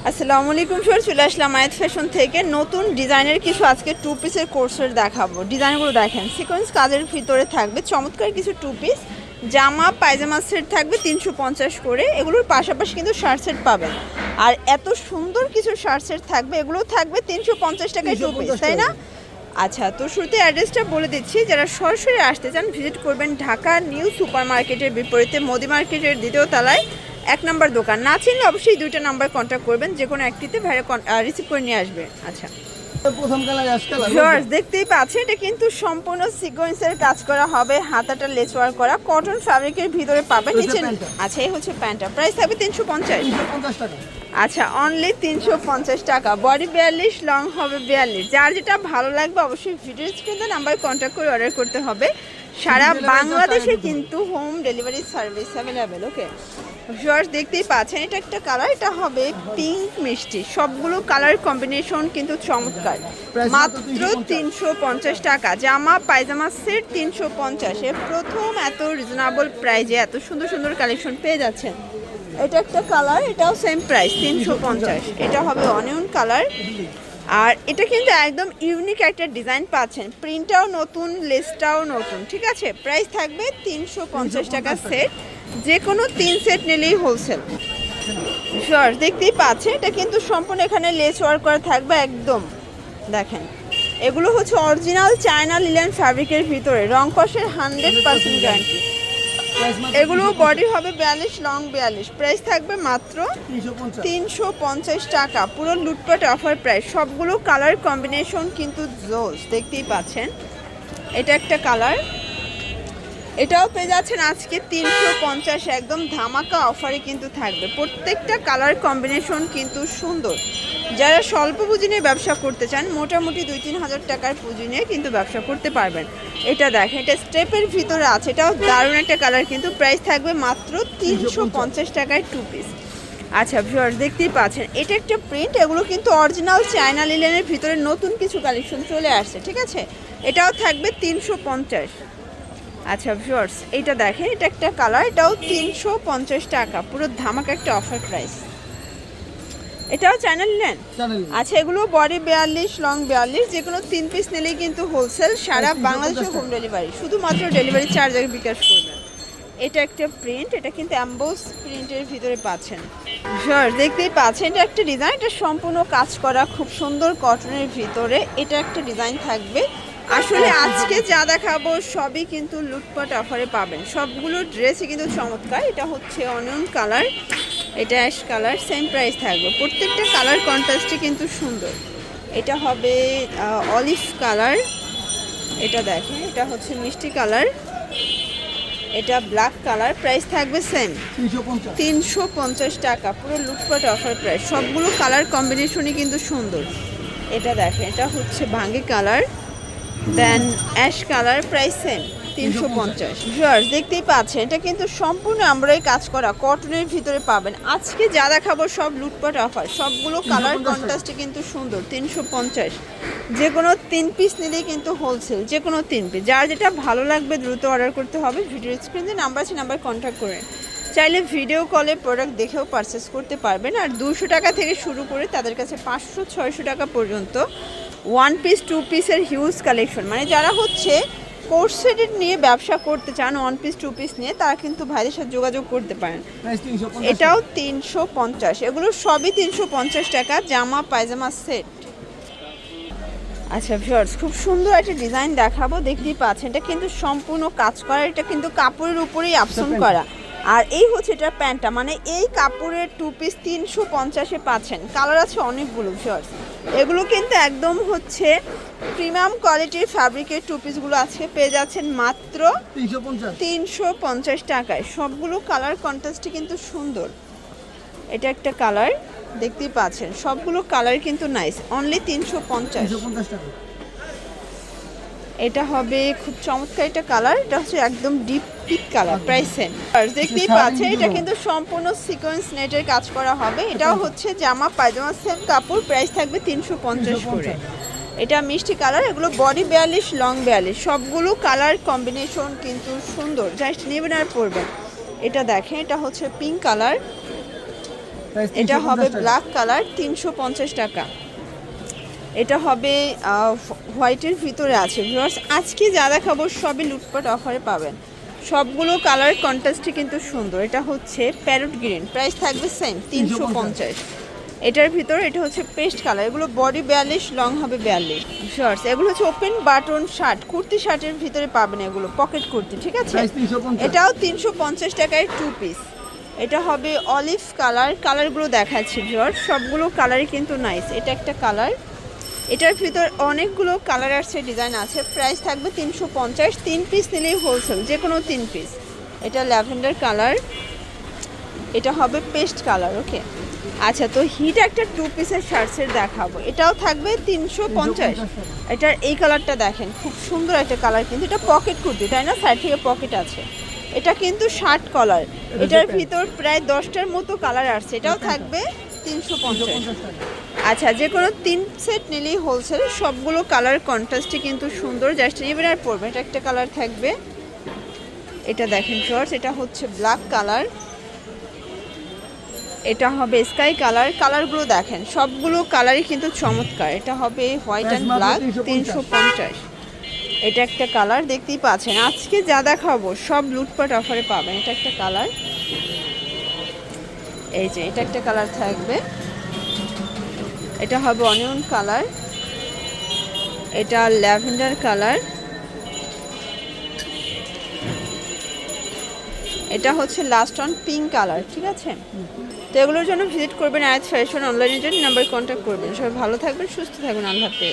আসসালামু আলাইকুম স্যার, চলে আসলাম আয়াত ফ্যাশন থেকে নতুন ডিজাইনের কিছু আজকে টু পিসের কোর্সের দেখাবো। ডিজাইনগুলো দেখেন, সিকোয়েন্স কাজের ভিতরে থাকবে চমৎকার কিছু টু পিস। জামা পায়জামা সেট থাকবে 350 করে, এগুলোর পাশাপাশি কিন্তু শার্ট সেট পাবেন। আর এত সুন্দর কিছু শার্ট সেট থাকবে, এগুলো থাকবে 350 টাকায় টু পিস, তাই না? আচ্ছা, তো শুরুতে অ্যাড্রেসটা বলে দিচ্ছি, যারা সরাসরি আসতে চান ভিজিট করবেন ঢাকা নিউ সুপার মার্কেটের বিপরীতে মোদি মার্কেটের দ্বিতীয় তলায় 1 নম্বর দোকান। না চিনলে অবশ্যই 2টা নাম্বার কন্ট্যাক্ট করবেন, যে কোনো একটিতে ভাইয়া রিসিভ করে নিয়ে আসবে। আচ্ছা, প্রথম কালার অ্যাশ কালার ভিউয়ার্স দেখতেই পাচ্ছেন, এটা কিন্তু সম্পূর্ণ সিকোয়েন্সের কাজ করা হবে, হাতাটা লেস ওয়ার্ক করা, কটন ফ্যাব্রিকের ভিতরে পাবেন নিচে। আচ্ছা, এই হচ্ছে প্যান্টটা, প্রাইস থাকবে 350 টাকা। আচ্ছা, অনলি 350 টাকা। বডি 42, লং হবে 42। যার যেটা ভালো লাগবে অবশ্যই ভিডিও স্ক্রিনে নাম্বার কন্ট্যাক্ট করে অর্ডার করতে হবে। সারা বাংলাদেশে কিন্তু home delivery service available. Okay viewers দেখতেই পাচ্ছেন, এটা একটা কালার, এটা হবে পিঙ্ক মিষ্টি। সবগুলো কালার কম্বিনেশন কিন্তু চমৎকার। মাত্র 350 টাকা। জামা পায়জামা সেট 350 এ প্রথম এত রিজনেবল প্রাইজে এত সুন্দর সুন্দর কালেকশন পেয়ে যাচ্ছেন। এটা একটা কালার, এটাও সেম প্রাইস 350। এটা হবে অনিয়ন কালার, আর এটা কিন্তু একদম ইউনিক একটা ডিজাইন পাচ্ছেন। প্রিন্টটাও নতুন, লেসটাও নতুন, ঠিক আছে? প্রাইস থাকবে 350 টাকা সেট, যে কোনো 3 সেট নিলেই হোলসেল। শিওর দেখতেই পাচ্ছেন, এটা কিন্তু সম্পূর্ণ এখানে লেস ওয়ার্ক করা থাকবে একদম। দেখেন, এগুলো হচ্ছে অরিজিনাল চায়না লিলেন ফ্যাব্রিকের ভিতরে, রং কষের 100% গ্যারান্টি। এগুলো বডি হবে 42, লং 42। প্রাইস থাকবে মাত্র 350 টাকা। পুরো লুটপাট অফার প্রাইস। সবগুলো কালার কম্বিনেশন কিন্তু জোস, দেখতেই পাচ্ছেন। এটা একটা কালার, এটাও পেয়ে যাচ্ছেন আজকে 350, একদম ধামাকা অফারে কিন্তু থাকবে। প্রত্যেকটা কালার কম্বিনেশন কিন্তু সুন্দর। যারা স্বল্প পুঁজি নিয়ে ব্যবসা করতে চান, মোটামুটি 2-3 হাজার টাকার পুঁজি নিয়ে কিন্তু ব্যবসা করতে পারবেন। এটা দেখেন, এটা স্টেপের ভিতরে আছে, এটাও দারুণ একটা কালার, কিন্তু প্রাইস থাকবে মাত্র 350 টাকায় টু পিস। আচ্ছা ভিউয়ার্স দেখতেই পাচ্ছেন, এটা একটা প্রিন্ট, এগুলো কিন্তু অরিজিনাল চায়না লিলেনের ভিতরে নতুন কিছু কালেকশন চলে আসছে, ঠিক আছে? এটাও থাকবে 350। আচ্ছা ভিউয়ার্স এইটা দেখেন, এটা একটা কালার, এটাও 350 টাকা। পুরো ধামাকা একটা অফার প্রাইস। এটাও চ্যানেল নেন। আচ্ছা, এগুলো বডি 42, লং 42, যে কোনো 3 পিস নিলেই কিন্তু হোলসেল, সারা বাংলাদেশে হোম ডেলিভারি। শুধুমাত্র ডেলিভারি চার্জ আগে বিকাশ করবেন। এটা একটা প্রিন্ট, এটা কিন্তু অ্যাম্বোস প্রিন্টের ভিতরে পাচ্ছেন। ভিউয়ার্স দেখতেই পাচ্ছেন, এটা একটা ডিজাইন, এটা সম্পূর্ণ কাজ করা খুব সুন্দর কটনের ভিতরে। এটা একটা ডিজাইন থাকবে। আসলে আজকে যা দেখাবো সবই কিন্তু লুটপাট অফারে পাবেন। সবগুলো ড্রেসই কিন্তু চমৎকার। এটা হচ্ছে অনিয়ন কালার, এটা অ্যাশ কালার, সেম প্রাইস থাকবে। প্রত্যেকটা কালার কন্ট্রাস্টই কিন্তু সুন্দর। এটা হবে অলিভ কালার, এটা দেখেন, এটা হচ্ছে মিষ্টি কালার, এটা ব্ল্যাক কালার। প্রাইস থাকবে সেম 350 টাকা। পুরো লুটপাট অফার প্রাইস। সবগুলো কালার কম্বিনেশনই কিন্তু সুন্দর। এটা দেখেন, এটা হচ্ছে ভাঙ্গি colour, then ash colour, price same 350। Viewers দেখতেই পাচ্ছেন, এটা কিন্তু সম্পূর্ণ আমরাই কাজ করা কটনের ভিতরে পাবেন। আজকে যা দেখাবো সব লুটপাট অফার, সবগুলো কালার কন্ট্রাস্টে কিন্তু সুন্দর। 350, যে কোনো 3 পিস নিলেই কিন্তু হোলসেল, যে কোনো 3 পিস। যার যেটা ভালো লাগবে দ্রুত অর্ডার করতে হবে। ভিডিও স্ক্রিনে নাম্বার আছে, নাম্বার কন্ট্যাক্ট করে চাইলে ভিডিও কলে প্রোডাক্ট দেখেও পারচেস করতে পারবেন। আর 200 টাকা থেকে শুরু করে তাদের কাছে 500-600 টাকা পর্যন্ত 1 পিস 2 পিসের হিউজ কালেকশন। মানে যারা হচ্ছে কোর্স সেট নিয়ে ব্যবসা করতে চান 1 পিস 2 পিস নিয়ে, তারা কিন্তু ভাইদের সাথে যোগাযোগ করতে পারেন। এটাও 350, এগুলো সবই 350 টাকা। জামা পায়জামা সেট। আচ্ছা ভিউয়ার্স, খুব সুন্দর একটা ডিজাইন দেখাবো, দেখতেই পাচ্ছেন। এটা কিন্তু সম্পূর্ণ কাজ করা, এটা কিন্তু কাপড়ের উপরেই আপসন করা। আর এই হচ্ছে এটা প্যান্টটা, মানে এই কাপড়ের 2 পিস 350-এ পাচ্ছেন। কালার আছে অনেকগুলো ভিউয়ার্স। এগুলো কিন্তু একদম হচ্ছে প্রিমিয়াম কোয়ালিটির ফ্যাব্রিকের 2 পিসগুলো আছে, পেয়ে যাচ্ছেন মাত্র 350 টাকায়। সবগুলো কালার কন্ট্রাস্টই কিন্তু সুন্দর। এটা একটা কালার, দেখতেই পাচ্ছেন, সবগুলো কালার কিন্তু নাইস। অনলি 350 টাকা। এটা হবে খুব চমৎকার একটা কালার, এটা হচ্ছে একদম deep pink colour. Price same. আর দেখতেই পাচ্ছেন, এটা কিন্তু সম্পূর্ণ সিকোয়েন্স নেটের কাজ করা হবে। এটাও হচ্ছে জামা পায়জামা সেম কাপড়। প্রাইস থাকবে 350 করে। এটা মিষ্টি কালার, এগুলো বডি 42, লং 42। সবগুলো কালার কম্বিনেশন কিন্তু সুন্দর, জাস্ট নেবেন আর পরবেন। এটা দেখেন, এটা হচ্ছে পিঙ্ক কালার, এটা হবে ব্ল্যাক কালার 350 টাকা। এটা হবে হোয়াইটের ভিতরে আছে ভিউয়ার্স। আজকে যা দেখাবো সবই লুটপাট অফারে পাবেন, সবগুলো কালার কন্ট্রাস্টে কিন্তু সুন্দর। এটা হচ্ছে প্যারট গ্রিন, প্রাইস থাকবে সেম 350। এটার ভিতরে এটা হচ্ছে পেস্ট কালার, এগুলো বডি 42, লং হবে 42 শর্টস। এগুলো হচ্ছে ওপেন বাটন শার্ট, কুর্তি শার্টের ভিতরে পাবেন, এগুলো পকেট কুর্তি, ঠিক আছে। এটাও 350 টাকায় 2 পিস। এটা হবে অলিভ কালার, কালারগুলো দেখাচ্ছি ভিউয়ার্স, সবগুলো কালারই কিন্তু নাইস। এটা একটা কালার, এটার ভিতর অনেকগুলো কালার আসছে, ডিজাইন আছে, প্রাইস থাকবে 350। 3 পিস নিলেই হোলসেল, যে কোনো 3 পিস। এটা ল্যাভেন্ডার কালার, এটা হবে পেস্ট কালার। ওকে আচ্ছা, তো হিট একটা 2 পিসের শার্টসের দেখাবো, এটাও থাকবে 350। এটার এই কালারটা দেখেন, খুব সুন্দর একটা কালার, কিন্তু এটা পকেট কুর্তি, তাই না, সাইড থেকে পকেট আছে। এটা কিন্তু শার্ট কলার, এটার ভিতর প্রায় 10টার মতো কালার আসছে, এটাও থাকবে 350। আচ্ছা, যে কোনো 3 সেট নিলেই হোলসেল, সবগুলো কালার কন্ট্রাস্টে কিন্তু সুন্দর, জাস্ট নেবেন আর পরবেন। এটা একটা কালার থাকবে, এটা দেখেন শর্টস, এটা হচ্ছে ব্ল্যাক কালার, এটা হবে স্কাই কালার। কালারগুলো দেখেন, সবগুলো কালারই কিন্তু চমৎকার। এটা হবে হোয়াইট অ্যান্ড ব্ল্যাক 350। এটা একটা কালার, দেখতেই পাচ্ছেন আজকে যা দেখাবো সব লুটপাট অফারে পাবেন। এটা একটা কালার, এই যে এটা একটা কালার থাকবে, এটা হবে অনিয়ন কালার, এটা ল্যাভেন্ডার কালার, এটা হচ্ছে লাস্ট অন পিঙ্ক কালার, ঠিক আছে। তো এগুলোর জন্য ভিজিট করবেন আয়াত ফ্যাশন অনলাইনের জন্য, নাম্বার কন্ট্যাক্ট করবেন। সবাই ভালো থাকবেন, সুস্থ থাকবেন, আল্লাহ হাফেজ।